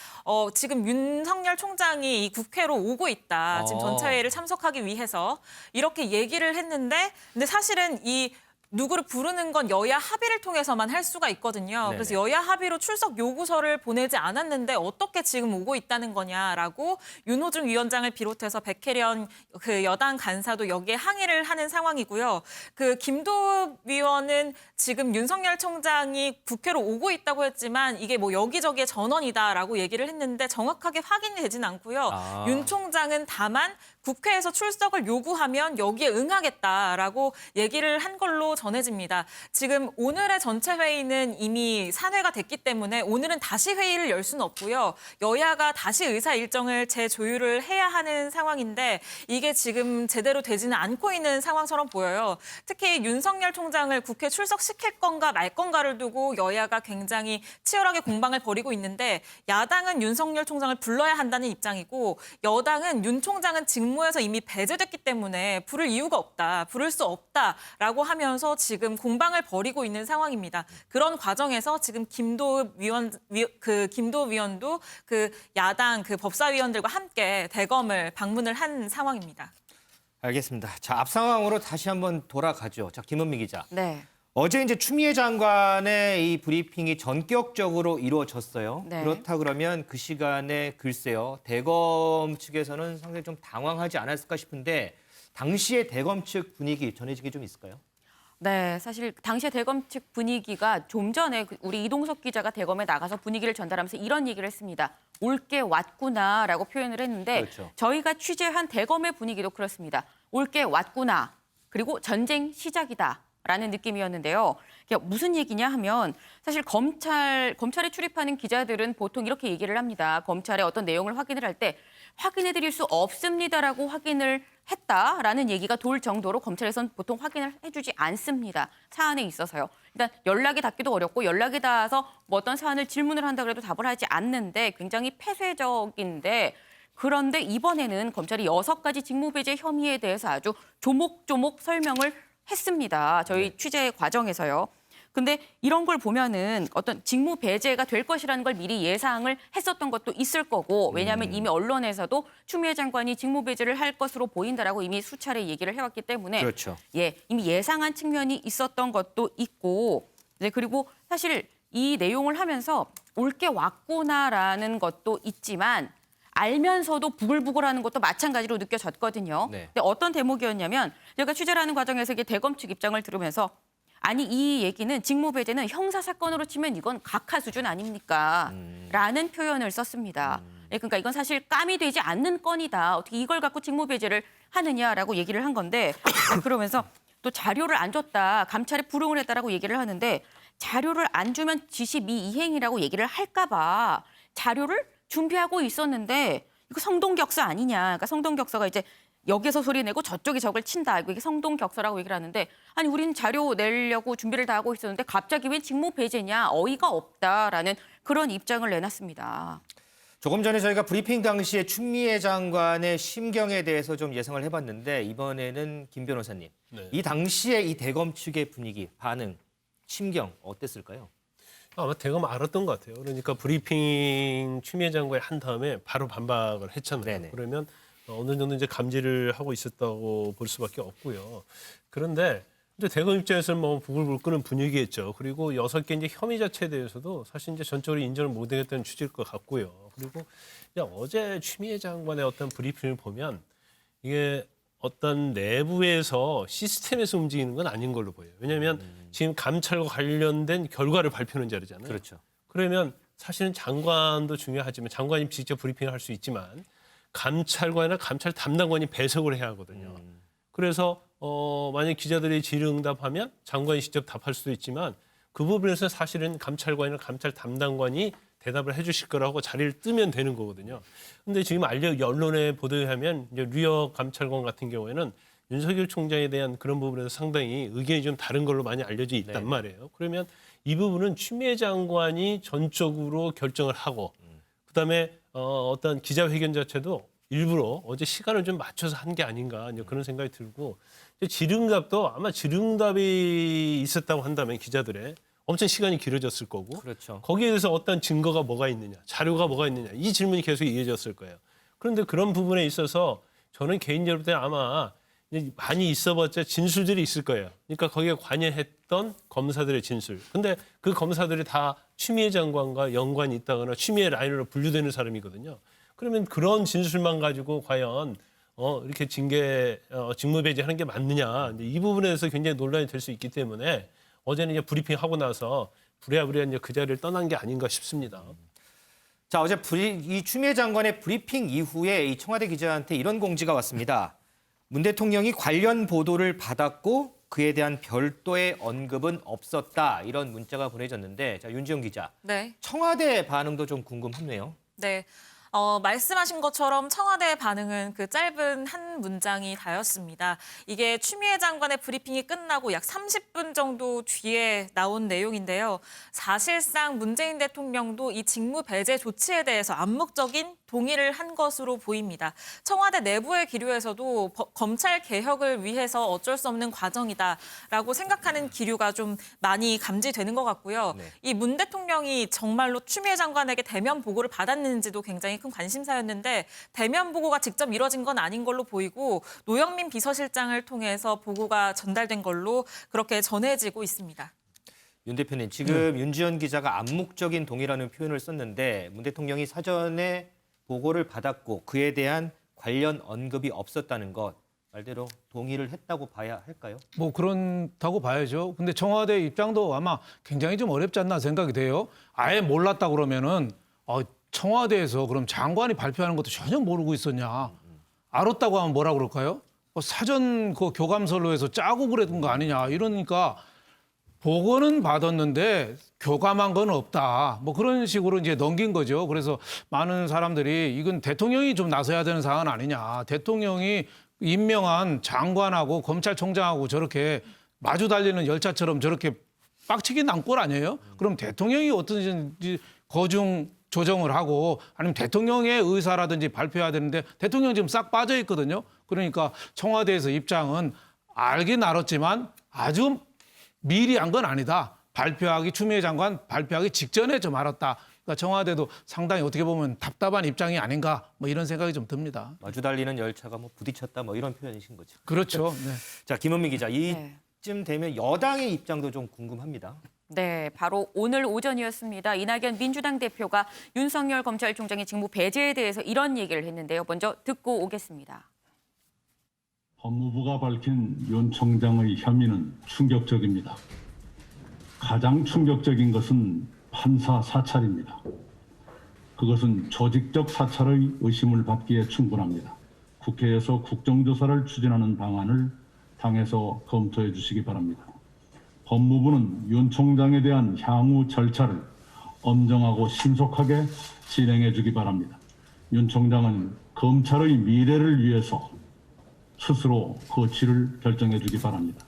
지금 윤석열 총장이 이 국회로 오고 있다. 지금 전체 회의를 참석하기 위해서 이렇게 얘기를 했는데 근데 사실은 이 누구를 부르는 건 여야 합의를 통해서만 할 수가 있거든요. 네네. 그래서 여야 합의로 출석 요구서를 보내지 않았는데 어떻게 지금 오고 있다는 거냐라고 윤호중 위원장을 비롯해서 백혜련 그 여당 간사도 여기에 항의를 하는 상황이고요. 그 김도읍 위원은 지금 윤석열 총장이 국회로 오고 있다고 했지만 이게 뭐 여기저기에 전원이다라고 얘기를 했는데 정확하게 확인이 되진 않고요. 윤 총장은 다만 국회에서 출석을 요구하면 여기에 응하겠다라고 얘기를 한 걸로 전해집니다. 지금 오늘의 전체 회의는 이미 산회가 됐기 때문에 오늘은 다시 회의를 열 수는 없고요. 여야가 다시 의사 일정을 재조율을 해야 하는 상황인데 이게 지금 제대로 되지는 않고 있는 상황처럼 보여요. 특히 윤석열 총장을 국회 출석시킬 건가 말 건가를 두고 여야가 굉장히 치열하게 공방을 벌이고 있는데 야당은 윤석열 총장을 불러야 한다는 입장이고 여당은 윤 총장은 직무에서 이미 배제됐기 때문에 부를 이유가 없다, 부를 수 없다라고 하면서 지금 공방을 벌이고 있는 상황입니다. 그런 과정에서 지금 김도읍 위원도 그 야당 그 법사위원들과 함께 대검을 방문을 한 상황입니다. 알겠습니다. 자, 앞 상황으로 다시 한번 돌아가죠. 자, 김은미 기자. 네. 어제 이제 추미애 장관의 이 브리핑이 전격적으로 이루어졌어요. 네. 그렇다 그러면 그 시간에 글쎄요. 대검 측에서는 상당히 좀 당황하지 않았을까 싶은데 당시의 대검 측 분위기 전해진 게 좀 있을까요? 네, 사실 당시의 대검 측 분위기가 좀 전에 우리 이동석 기자가 대검에 나가서 분위기를 전달하면서 이런 얘기를 했습니다. 올게 왔구나라고 표현을 했는데 그렇죠. 저희가 취재한 대검의 분위기도 그렇습니다. 올게 왔구나. 그리고 전쟁 시작이다. 라는 느낌이었는데요. 이게 무슨 얘기냐 하면 사실 검찰에 출입하는 기자들은 보통 이렇게 얘기를 합니다. 검찰의 어떤 내용을 확인을 할 때 확인해드릴 수 없습니다라고 확인을 했다라는 얘기가 돌 정도로 검찰에서는 보통 확인을 해주지 않습니다. 사안에 있어서요. 일단 연락이 닿기도 어렵고 연락이 닿아서 뭐 어떤 사안을 질문을 한다 그래도 답을 하지 않는데 굉장히 폐쇄적인데 그런데 이번에는 검찰이 6가지 직무배제 혐의에 대해서 아주 조목조목 설명을 했습니다. 저희 취재 과정에서요. 근데 이런 걸 보면은 어떤 직무 배제가 될 것이라는 걸 미리 예상을 했었던 것도 있을 거고 왜냐하면 이미 언론에서도 추미애 장관이 직무 배제를 할 것으로 보인다라고 이미 수차례 얘기를 해왔기 때문에 그렇죠. 예, 이미 예상한 측면이 있었던 것도 있고 네, 그리고 사실 이 내용을 하면서 올 게 왔구나라는 것도 있지만 알면서도 부글부글하는 것도 마찬가지로 느껴졌거든요. 네. 근데 어떤 대목이었냐면 제가 취재를 하는 과정에서 이게 대검 측 입장을 들으면서 아니 이 얘기는 직무배제는 형사사건으로 치면 이건 각하 수준 아닙니까? 라는 표현을 썼습니다. 네, 그러니까 이건 사실 깜이 되지 않는 건이다. 어떻게 이걸 갖고 직무배제를 하느냐라고 얘기를 한 건데 그러면서 또 자료를 안 줬다. 감찰에 불응을 했다라고 얘기를 하는데 자료를 안 주면 지시 미이행이라고 얘기를 할까 봐 자료를 준비하고 있었는데 이거 성동격서 아니냐. 그러니까 성동격서가 이제 여기서 소리 내고 저쪽이 적을 친다. 이게 성동격서라고 얘기를 하는데 아니 우리는 자료 내려고 준비를 다 하고 있었는데 갑자기 왜 직무 배제냐. 어이가 없다라는 그런 입장을 내놨습니다. 조금 전에 저희가 브리핑 당시에 추미애 장관의 심경에 대해서 좀 예상을 해봤는데 이번에는 김 변호사님. 네. 이 당시에 이 대검 측의 분위기, 반응, 심경 어땠을까요? 아마 대검 알았던 것 같아요. 그러니까 브리핑 추미애 장관이 한 다음에 바로 반박을 했잖아요. 네네. 그러면 어느 정도 이제 감지를 하고 있었다고 볼 수밖에 없고요. 그런데 이제 대검 입장에서는 뭐 부글부글 끄는 분위기겠죠. 그리고 6개 이제 혐의 자체에 대해서도 사실 이제 전적으로 인정을 못하겠다는 취지일 것 같고요. 그리고 그냥 어제 추미애 장관의 어떤 브리핑을 보면 이게 어떤 내부에서 시스템에서 움직이는 건 아닌 걸로 보여요. 왜냐하면 지금 감찰과 관련된 결과를 발표하는 자리잖아요. 그렇죠. 그러면 사실은 장관도 중요하지만 장관이 직접 브리핑을 할 수 있지만 감찰관이나 감찰 담당관이 배석을 해야 하거든요. 그래서 만약 기자들이 질의응답하면 장관이 직접 답할 수도 있지만 그 부분에서 사실은 감찰관이나 감찰 담당관이 대답을 해주실 거라고 자리를 뜨면 되는 거거든요. 근데 지금 언론에 보도에 하면 이제 류혁 감찰관 같은 경우에는 윤석열 총장에 대한 그런 부분에서 상당히 의견이 좀 다른 걸로 많이 알려져 있단 말이에요. 그러면 이 부분은 추미애 장관이 전적으로 결정을 하고 그다음에 어떤 기자회견 자체도 일부러 어제 시간을 좀 맞춰서 한 게 아닌가 이제 그런 생각이 들고 질의응답도 아마 질의응답이 있었다고 한다면 기자들의 엄청 시간이 길어졌을 거고 그렇죠. 거기에 대해서 어떤 증거가 뭐가 있느냐, 자료가 뭐가 있느냐 이 질문이 계속 이어졌을 거예요. 그런데 그런 부분에 있어서 저는 개인적으로 아마 많이 있어봤자 진술들이 있을 거예요. 그러니까 거기에 관여했던 검사들의 진술. 근데 그 검사들이 다 추미애 장관과 연관이 있다거나 추미애 라인으로 분류되는 사람이거든요. 그러면 그런 진술만 가지고 과연 이렇게 직무배제하는 게 맞느냐 이 부분에 대해서 굉장히 논란이 될 수 있기 때문에 어제는 이제 브리핑하고 나서 부랴부랴 이제 그 자리를 떠난 게 아닌가 싶습니다. 자, 어제 이 추미애 장관의 브리핑 이후에 이 청와대 기자한테 이런 공지가 왔습니다. 문 대통령이 관련 보도를 받았고 그에 대한 별도의 언급은 없었다. 이런 문자가 보내졌는데 자, 윤지영 기자. 네. 청와대 반응도 좀 궁금하네요. 네. 말씀하신 것처럼 청와대 반응은 그 짧은 한 문장이 다였습니다. 이게 추미애 장관의 브리핑이 끝나고 약 30분 정도 뒤에 나온 내용인데요. 사실상 문재인 대통령도 이 직무 배제 조치에 대해서 암묵적인 동의를 한 것으로 보입니다. 청와대 내부의 기류에서도 검찰 개혁을 위해서 어쩔 수 없는 과정이다라고 생각하는 기류가 좀 많이 감지되는 것 같고요. 네. 이 문 대통령이 정말로 추미애 장관에게 대면 보고를 받았는지도 굉장히 큰 관심사였는데 대면 보고가 직접 이뤄진 건 아닌 걸로 보이고 노영민 비서실장을 통해서 보고가 전달된 걸로 그렇게 전해지고 있습니다. 윤 대표님, 지금 윤지연 기자가 암묵적인 동의라는 표현을 썼는데 문 대통령이 사전에 보고를 받았고 그에 대한 관련 언급이 없었다는 것 말대로 동의를 했다고 봐야 할까요? 뭐 그렇다고 봐야죠. 근데 청와대 입장도 아마 굉장히 좀 어렵지 않나 생각이 돼요. 아예 몰랐다 그러면은 청와대에서 그럼 장관이 발표하는 것도 전혀 모르고 있었냐. 알았다고 하면 뭐라 그럴까요? 사전 그 교감설로 해서 짜고 그랬던 거 아니냐 이러니까 보고는 받았는데 교감한 건 없다. 뭐 그런 식으로 이제 넘긴 거죠. 그래서 많은 사람들이 이건 대통령이 좀 나서야 되는 사안 아니냐. 대통령이 임명한 장관하고 검찰총장하고 저렇게 마주 달리는 열차처럼 저렇게 빡치게 난 꼴 아니에요? 그럼 대통령이 어떤지 거중 조정을 하고 아니면 대통령의 의사라든지 발표해야 되는데 대통령 지금 싹 빠져 있거든요. 그러니까 청와대에서 입장은 알긴 알았지만 아주 미리 한 건 아니다. 추미애 장관 발표하기 직전에 좀 알았다. 그러니까 청와대도 상당히 어떻게 보면 답답한 입장이 아닌가 뭐 이런 생각이 좀 듭니다. 마주 달리는 열차가 뭐 부딪혔다 뭐 이런 표현이신 거죠. 그렇죠. 네. 자, 김은미 기자, 이쯤 되면 여당의 입장도 좀 궁금합니다. 네, 바로 오늘 오전이었습니다. 이낙연 민주당 대표가 윤석열 검찰총장의 직무 배제에 대해서 이런 얘기를 했는데요. 먼저 듣고 오겠습니다. 법무부가 밝힌 윤 총장의 혐의는 충격적입니다. 가장 충격적인 것은 판사 사찰입니다. 그것은 조직적 사찰의 의심을 받기에 충분합니다. 국회에서 국정조사를 추진하는 방안을 당에서 검토해 주시기 바랍니다. 법무부는 윤 총장에 대한 향후 절차를 엄정하고 신속하게 진행해 주기 바랍니다. 윤 총장은 검찰의 미래를 위해서 스스로 거취를 결정해 주기 바랍니다.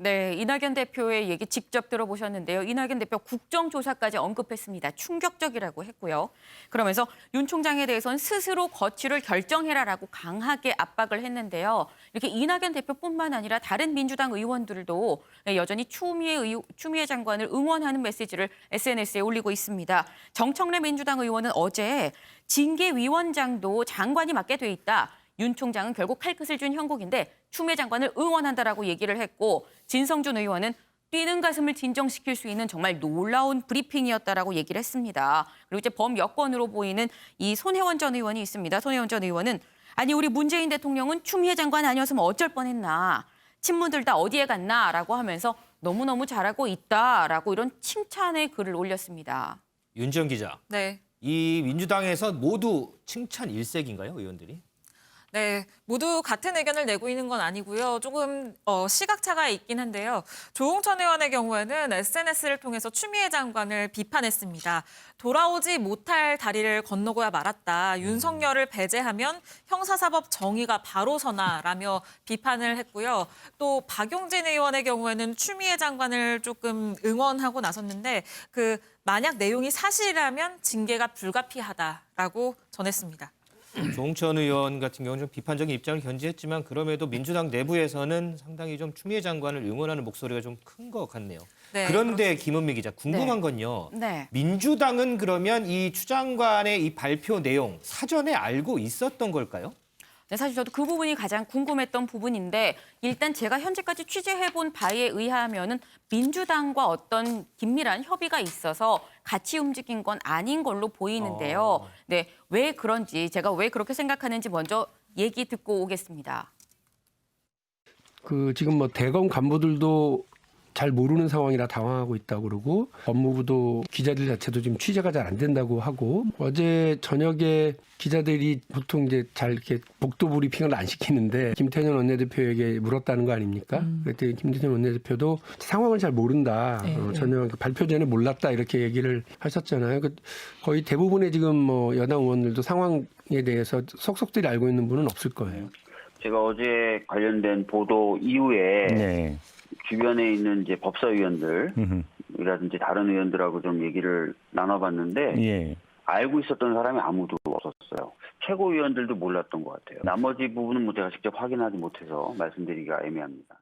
네, 이낙연 대표의 얘기 직접 들어보셨는데요. 이낙연 대표 국정조사까지 언급했습니다. 충격적이라고 했고요. 그러면서 윤 총장에 대해서는 스스로 거취를 결정해라라고 강하게 압박을 했는데요. 이렇게 이낙연 대표뿐만 아니라 다른 민주당 의원들도 여전히 추미애 장관을 응원하는 메시지를 SNS에 올리고 있습니다. 정청래 민주당 의원은 어제 징계위원장도 장관이 맡게 돼 있다. 윤 총장은 결국 칼끝을 준 형국인데 추미애 장관을 응원한다라고 얘기를 했고 진성준 의원은 뛰는 가슴을 진정시킬 수 있는 정말 놀라운 브리핑이었다라고 얘기를 했습니다. 그리고 이제 범여권으로 보이는 이 손혜원 전 의원이 있습니다. 손혜원 전 의원은 아니 우리 문재인 대통령은 추미애 장관 아니었으면 어쩔 뻔했나. 친문들 다 어디에 갔나라고 하면서 너무너무 잘하고 있다라고 이런 칭찬의 글을 올렸습니다. 윤지영 기자. 네. 이 민주당에서 모두 칭찬 일색인가요, 의원들이? 네, 모두 같은 의견을 내고 있는 건 아니고요. 조금 시각차가 있긴 한데요. 조홍천 의원의 경우에는 SNS를 통해서 추미애 장관을 비판했습니다. 돌아오지 못할 다리를 건너고야 말았다. 윤석열을 배제하면 형사사법 정의가 바로 서나라며 비판을 했고요. 또 박용진 의원의 경우에는 추미애 장관을 조금 응원하고 나섰는데 만약 내용이 사실이라면 징계가 불가피하다라고 전했습니다. 조홍천 의원 같은 경우는 좀 비판적인 입장을 견지했지만 그럼에도 민주당 내부에서는 상당히 좀 추미애 장관을 응원하는 목소리가 좀 큰 것 같네요. 네, 그런데 김은미 기자 궁금한 건요. 네. 민주당은 그러면 이 추 장관의 이 발표 내용 사전에 알고 있었던 걸까요? 네, 사실 저도 그 부분이 가장 궁금했던 부분인데 일단 제가 현재까지 취재해본 바에 의하면은 민주당과 어떤 긴밀한 협의가 있어서 같이 움직인 건 아닌 걸로 보이는데요. 네, 왜 그런지 제가 왜 그렇게 생각하는지 먼저 얘기 듣고 오겠습니다. 지금 뭐 대검 간부들도 잘 모르는 상황이라 당황하고 있다고 그러고 법무부도 기자들 자체도 지금 취재가 잘 안 된다고 하고 어제 저녁에 기자들이 보통 이제 잘 이렇게 복도 브리핑을 안 시키는데 김태년 원내대표에게 물었다는 거 아닙니까? 그랬더니 김태년 원내대표도 상황을 잘 모른다. 전혀 발표 전에 몰랐다 이렇게 얘기를 하셨잖아요. 거의 대부분의 지금 뭐 여당 의원들도 상황에 대해서 속속들이 알고 있는 분은 없을 거예요. 제가 어제 관련된 보도 이후에 주변에 있는 이제 법사위원들이라든지 다른 의원들하고 좀 얘기를 나눠봤는데 알고 있었던 사람이 아무도 없었어요. 최고위원들도 몰랐던 것 같아요. 나머지 부분은 뭐 제가 직접 확인하지 못해서 말씀드리기가 애매합니다.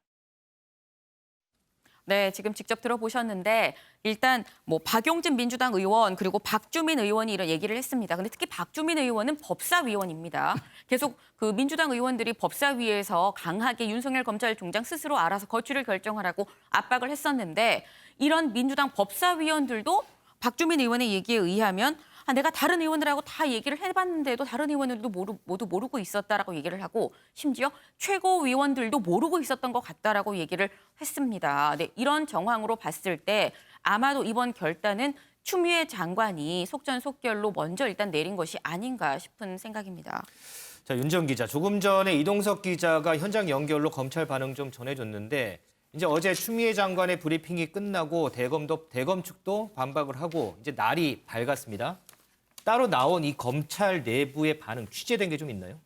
네, 지금 직접 들어보셨는데 일단 뭐 박용진 민주당 의원 그리고 박주민 의원이 이런 얘기를 했습니다. 근데 특히 박주민 의원은 법사위원입니다. 계속 그 민주당 의원들이 법사위에서 강하게 윤석열 검찰총장 스스로 알아서 거취를 결정하라고 압박을 했었는데 이런 민주당 법사위원들도 박주민 의원의 얘기에 의하면 내가 다른 의원들하고 다 얘기를 해봤는데도 다른 의원들도 모두 모르고 있었다라고 얘기를 하고 심지어 최고위원들도 모르고 있었던 것 같다라고 얘기를 했습니다. 네, 이런 정황으로 봤을 때 아마도 이번 결단은 추미애 장관이 속전속결로 먼저 일단 내린 것이 아닌가 싶은 생각입니다. 자, 윤 전 기자, 조금 전에 이동석 기자가 현장 연결로 검찰 반응 좀 전해줬는데 이제 어제 추미애 장관의 브리핑이 끝나고 대검 측도 반박을 하고 이제 날이 밝았습니다. 따로 나온 이 검찰 내부의 반응 취재된 게 좀 있나요?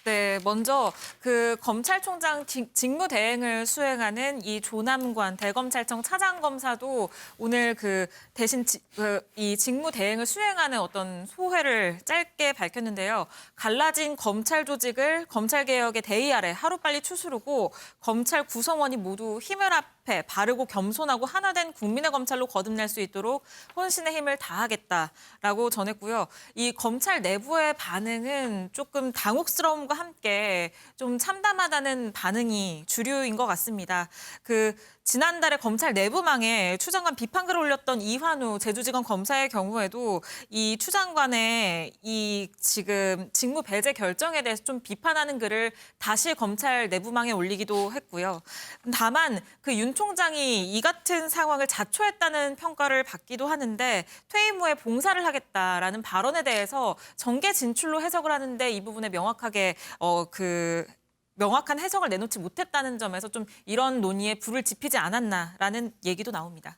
네, 먼저 그 검찰총장 직무 대행을 수행하는 이 조남관 대검찰청 차장검사도 오늘 그 대신 이 직무 대행을 수행하는 어떤 소회를 짧게 밝혔는데요. 갈라진 검찰 조직을 검찰개혁의 대의 아래 하루빨리 추스르고 검찰 구성원이 모두 힘을 합해 바르고 겸손하고 하나된 국민의 검찰로 거듭날 수 있도록 혼신의 힘을 다하겠다라고 전했고요. 이 검찰 내부의 반응은 조금 당혹스러움과 함께 좀 참담하다는 반응이 주류인 것 같습니다. 지난달에 검찰 내부망에 추 장관 비판글을 올렸던 이환우 제주지검 검사의 경우에도 이 추 장관의 이 지금 직무 배제 결정에 대해서 좀 비판하는 글을 다시 검찰 내부망에 올리기도 했고요. 다만 그 윤 총장이 이 같은 상황을 자초했다는 평가를 받기도 하는데 퇴임 후에 봉사를 하겠다라는 발언에 대해서 정계 진출로 해석을 하는데 이 부분에 명확하게 명확한 해석을 내놓지 못했다는 점에서 좀 이런 논의에 불을 지피지 않았나라는 얘기도 나옵니다.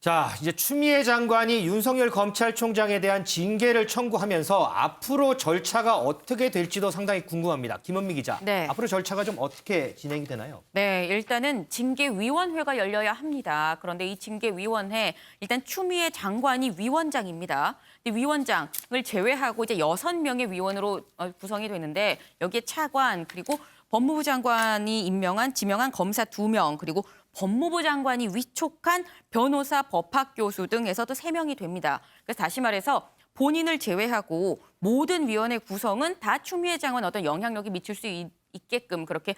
자, 이제 추미애 장관이 윤석열 검찰총장에 대한 징계를 청구하면서 앞으로 절차가 어떻게 될지도 상당히 궁금합니다. 김원미 기자, 네. 앞으로 절차가 좀 어떻게 진행이 되나요? 네, 일단은 징계위원회가 열려야 합니다. 그런데 이 징계위원회 일단 추미애 장관이 위원장입니다. 위원장을 제외하고 이제 6명의 위원으로 구성이 되는데 여기에 차관 그리고 법무부 장관이 지명한 검사 2명 그리고 법무부 장관이 위촉한 변호사, 법학 교수 등에서 또 3명이 됩니다. 그래서 다시 말해서 본인을 제외하고 모든 위원회 구성은 다 추미애 장관 어떤 영향력이 미칠 수 있게끔 그렇게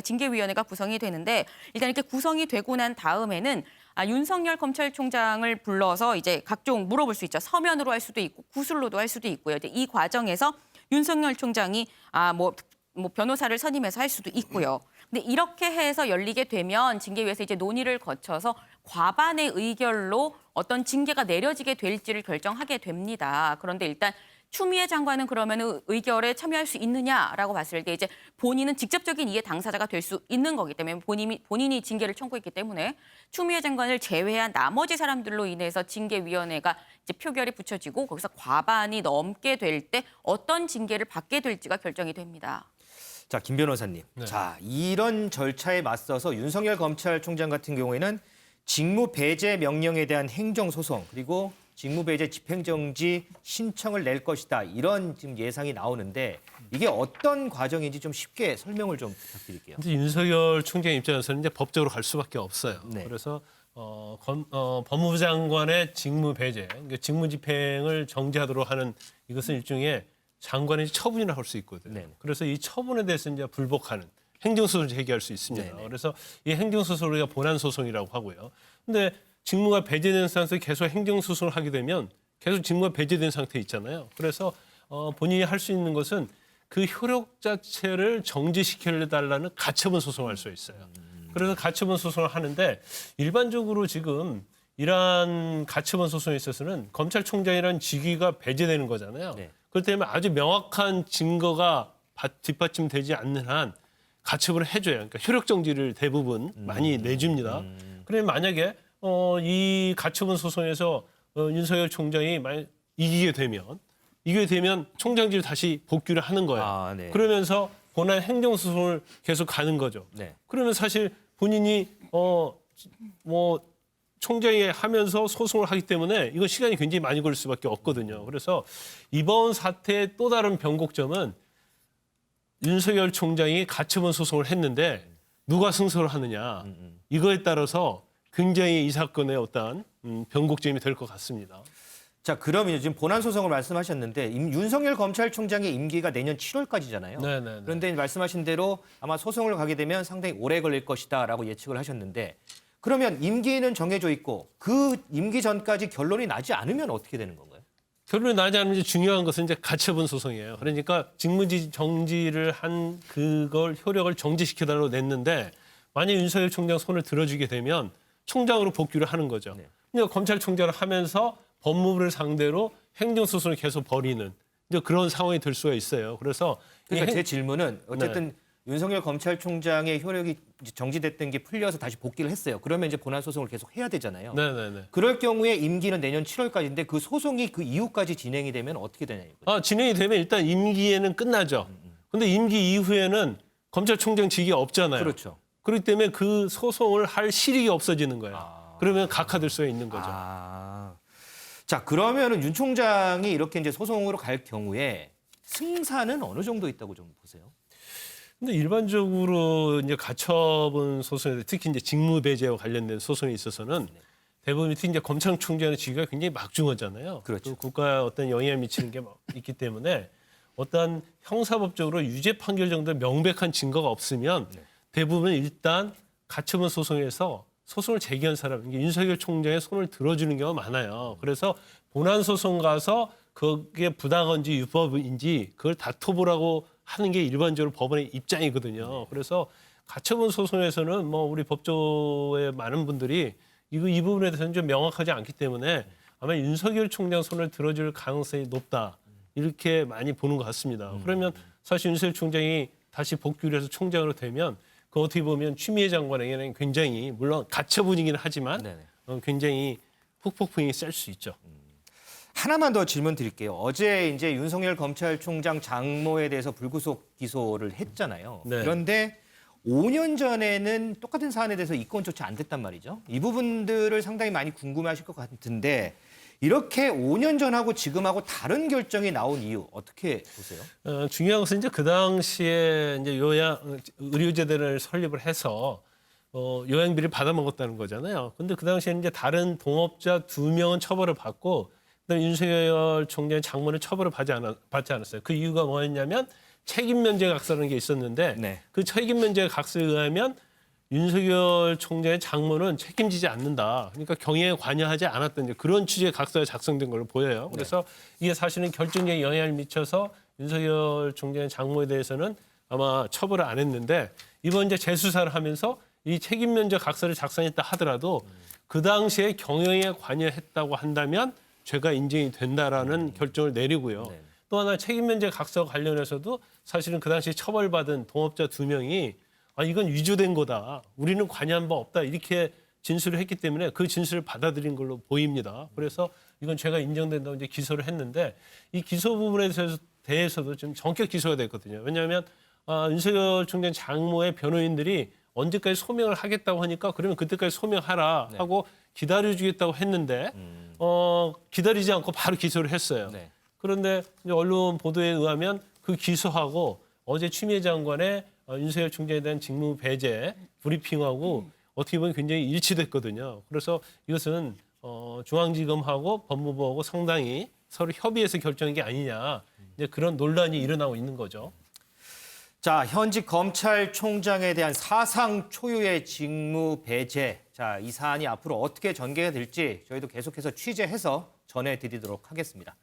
징계위원회가 구성이 되는데 일단 이렇게 구성이 되고 난 다음에는 윤석열 검찰총장을 불러서 이제 각종 물어볼 수 있죠. 서면으로 할 수도 있고 구술로도 할 수도 있고요. 이제 이 과정에서 윤석열 총장이 변호사를 선임해서 할 수도 있고요. 근데 이렇게 해서 열리게 되면 징계위에서 이제 논의를 거쳐서 과반의 의결로 어떤 징계가 내려지게 될지를 결정하게 됩니다. 그런데 일단 추미애 장관은 그러면 의결에 참여할 수 있느냐라고 봤을 때 이제 본인은 직접적인 이해 당사자가 될 수 있는 거기 때문에 본인이 징계를 청구했기 때문에 추미애 장관을 제외한 나머지 사람들로 인해서 징계위원회가 이제 표결이 붙여지고 거기서 과반이 넘게 될 때 어떤 징계를 받게 될지가 결정이 됩니다. 자, 김 변호사님. 네. 자, 이런 절차에 맞서서 윤석열 검찰총장 같은 경우에는 직무 배제 명령에 대한 행정소송 그리고 직무 배제 집행정지 신청을 낼 것이다. 이런 지금 예상이 나오는데 이게 어떤 과정인지 좀 쉽게 설명을 좀 부탁드릴게요. 근데 윤석열 총장 입장에서는 이제 법적으로 갈 수밖에 없어요. 네. 그래서 법무부 장관의 직무 배제, 그러니까 직무 집행을 정지하도록 하는 이것은 일종의 장관의 처분이라 할 수 있거든요. 네네. 그래서 이 처분에 대해서 이제 불복하는 행정소송을 제기할 수 있습니다. 네네. 그래서 이 행정소송을 우리가 본안소송이라고 하고요. 근데 직무가 배제된 상태에서 계속 행정소송을 하게 되면 계속 직무가 배제된 상태에 있잖아요. 그래서 본인이 할 수 있는 것은 그 효력 자체를 정지시켜달라는 가처분 소송을 할 수 있어요. 그래서 가처분 소송을 하는데 일반적으로 지금 이러한 가처분 소송에 있어서는 검찰총장이라는 직위가 배제되는 거잖아요. 네. 그렇기 때문에 아주 명확한 증거가 뒷받침되지 않는 한 가처분을 해줘요. 그러니까 효력 정지를 대부분 많이 내줍니다. 그러면 만약에 이 가처분 소송에서 윤석열 총장이 만약 이기게 되면 총장직을 다시 복귀를 하는 거예요. 네. 그러면서 본안 행정소송을 계속 가는 거죠. 네. 그러면 사실 본인이 총장이 하면서 소송을 하기 때문에 이거 시간이 굉장히 많이 걸릴 수밖에 없거든요. 그래서 이번 사태의 또 다른 변곡점은 윤석열 총장이 가처분 소송을 했는데 누가 승소를 하느냐. 이거에 따라서 굉장히 이 사건의 어떤 변곡점이 될 것 같습니다. 자, 그러면 지금 본안 소송을 말씀하셨는데 윤석열 검찰총장의 임기가 내년 7월까지잖아요. 네네. 그런데 말씀하신 대로 아마 소송을 가게 되면 상당히 오래 걸릴 것이다라고 예측을 하셨는데 그러면 임기는 정해져 있고 그 임기 전까지 결론이 나지 않으면 어떻게 되는 건가요? 결론이 나지 않으면 중요한 것은 이제 가처분 소송이에요. 그러니까 직무지 정지를 한 그걸 효력을 정지시켜달라고 냈는데 만약 윤석열 총장 손을 들어주게 되면 총장으로 복귀를 하는 거죠. 네. 그러니까 검찰총장을 하면서 법무부를 상대로 행정소송을 계속 벌이는 이제 그런 상황이 될 수가 있어요. 그래서 그러니까 제 질문은 어쨌든 윤석열 검찰총장의 효력이 이제 정지됐던 게 풀려서 다시 복귀를 했어요. 그러면 이제 본안 소송을 계속 해야 되잖아요. 네네네. 그럴 경우에 임기는 내년 7월까지인데 그 소송이 그 이후까지 진행이 되면 어떻게 되냐 이거죠. 진행이 되면 일단 임기에는 끝나죠. 근데 임기 이후에는 검찰총장 직위가 없잖아요. 그렇죠. 그렇기 때문에 그 소송을 할 실익이 없어지는 거예요. 그러면 각하될 수가 있는 거죠. 자, 그러면은 윤 총장이 이렇게 이제 소송으로 갈 경우에 승산은 어느 정도 있다고 좀 보세요? 근데 일반적으로 이제 가처분 소송에 특히 이제 직무 배제와 관련된 소송에 있어서는 대부분 특히 이제 검찰총장의 직위가 굉장히 막중하잖아요. 그렇죠. 또 국가에 어떤 영향을 미치는 게 있기 때문에 어떤 형사법적으로 유죄 판결 정도 명백한 증거가 없으면 대부분 일단 가처분 소송에서 소송을 제기한 사람, 윤석열 총장의 손을 들어주는 경우가 많아요. 그래서 본안 소송 가서 그게 부당한지 유법인지 그걸 다퉈보라고 하는 게 일반적으로 법원의 입장이거든요. 그래서 가처분 소송에서는 뭐 우리 법조의 많은 분들이 이 부분에 대해서는 좀 명확하지 않기 때문에 아마 윤석열 총장 손을 들어줄 가능성이 높다. 이렇게 많이 보는 것 같습니다. 그러면 사실 윤석열 총장이 다시 복귀를 해서 총장으로 되면 그 어떻게 보면 추미애 장관에게는 굉장히 물론 가처분이긴 하지만 굉장히 후폭풍이 셀 수 있죠. 하나만 더 질문 드릴게요. 어제 이제 윤석열 검찰총장 장모에 대해서 불구속 기소를 했잖아요. 네. 그런데 5년 전에는 똑같은 사안에 대해서 이권 조치 안 됐단 말이죠. 이 부분들을 상당히 많이 궁금해하실 것 같은데 이렇게 5년 전하고 지금하고 다른 결정이 나온 이유 어떻게 보세요? 중요한 것은 이제 그 당시에 이제 의료재단을 설립을 해서 요양비를 받아먹었다는 거잖아요. 근데 그 당시에는 이제 다른 동업자 2명은 처벌을 받고 그다음에 윤석열 총장의 장모는 처벌을 받지 않았어요. 그 이유가 뭐였냐면 책임 면제 각서라는 게 있었는데 그 책임 면제 각서에 의하면 윤석열 총장의 장모는 책임지지 않는다. 그러니까 경영에 관여하지 않았던 이제 그런 취지의 각서가 작성된 걸로 보여요. 그래서 이게 사실은 결정적인 영향을 미쳐서 윤석열 총장의 장모에 대해서는 아마 처벌을 안 했는데 이번 이제 재수사를 하면서 이 책임 면제 각서를 작성했다 하더라도 그 당시에 경영에 관여했다고 한다면 죄가 인정이 된다라는 결정을 내리고요. 또 하나 책임 면제 각서 관련해서도 사실은 그 당시 처벌받은 동업자 2명이 이건 위조된 거다. 우리는 관여한 바 없다. 이렇게 진술을 했기 때문에 그 진술을 받아들인 걸로 보입니다. 그래서 이건 죄가 인정된다고 이제 기소를 했는데 이 기소 부분에 대해서도 좀 전격 기소가 됐거든요. 왜냐하면 윤석열 총장 장모의 변호인들이 언제까지 소명을 하겠다고 하니까 그러면 그때까지 소명하라 하고 기다려주겠다고 했는데 기다리지 않고 바로 기소를 했어요. 그런데 이제 언론 보도에 의하면 그 기소하고 어제 추미애 장관의 윤석열 총장에 대한 직무 배제 브리핑하고 어떻게 보면 굉장히 일치됐거든요. 그래서 이것은 중앙지검하고 법무부하고 상당히 서로 협의해서 결정한 게 아니냐 이제 그런 논란이 일어나고 있는 거죠. 자, 현직 검찰총장에 대한 사상 초유의 직무 배제. 자, 이 사안이 앞으로 어떻게 전개가 될지 저희도 계속해서 취재해서 전해드리도록 하겠습니다.